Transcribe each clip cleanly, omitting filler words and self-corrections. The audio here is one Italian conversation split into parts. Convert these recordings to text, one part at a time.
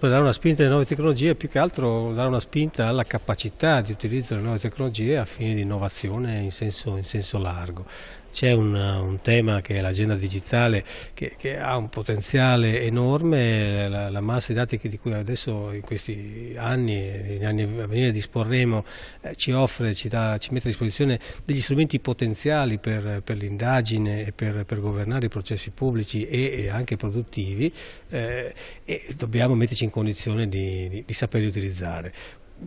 per dare una spinta alle nuove tecnologie, più che altro dare una spinta alla capacità di utilizzo delle nuove tecnologie a fini di innovazione in senso largo. C'è un tema che è l'agenda digitale che ha un potenziale enorme, la massa di dati di cui adesso in questi anni e negli anni a venire disporremo ci offre, ci mette a disposizione degli strumenti potenziali per l'indagine e per governare i processi pubblici e anche produttivi, e dobbiamo metterci in condizione di saperli utilizzare.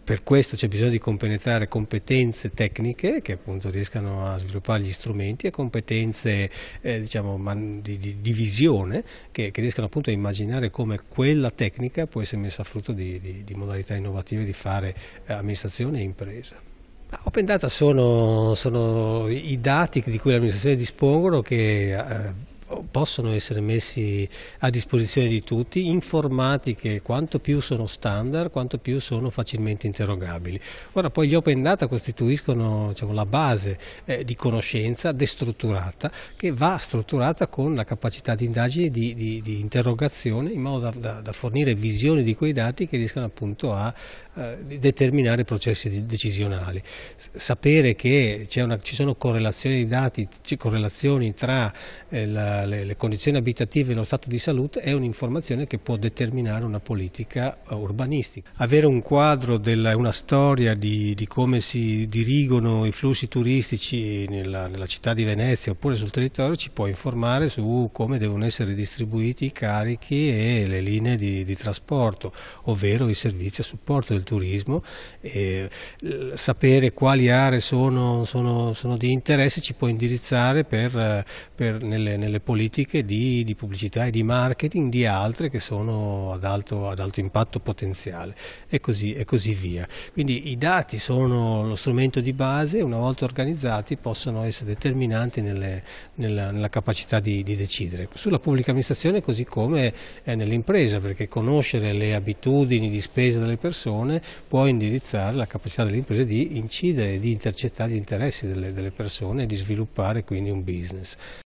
Per questo c'è bisogno di compenetrare competenze tecniche che appunto riescano a sviluppare gli strumenti e competenze diciamo, di visione che riescano appunto a immaginare come quella tecnica può essere messa a frutto di modalità innovative di fare amministrazione e impresa. Open data sono i dati di cui le amministrazioni dispongono che possono essere messi a disposizione di tutti, informati che quanto più sono standard, quanto più sono facilmente interrogabili. Ora poi gli open data costituiscono diciamo, la base di conoscenza destrutturata che va strutturata con la capacità di indagine, di interrogazione in modo da fornire visioni di quei dati che riescano appunto a determinare processi decisionali. Sapere che ci sono correlazioni di dati, correlazioni tra le condizioni abitative e lo stato di salute è un'informazione che può determinare una politica urbanistica. Avere un quadro, una storia di come si dirigono i flussi turistici nella città di Venezia oppure sul territorio ci può informare su come devono essere distribuiti i carichi e le linee di trasporto, ovvero i servizi a supporto del turismo. Sapere quali aree sono di interesse ci può indirizzare nelle politiche di pubblicità e di marketing di altre che sono ad alto impatto potenziale e così via. Quindi i dati sono lo strumento di base, una volta organizzati possono essere determinanti nella capacità di decidere. Sulla pubblica amministrazione così come nell'impresa, perché conoscere le abitudini di spesa delle persone può indirizzare la capacità delle imprese di incidere, di intercettare gli interessi delle persone e di sviluppare quindi un business.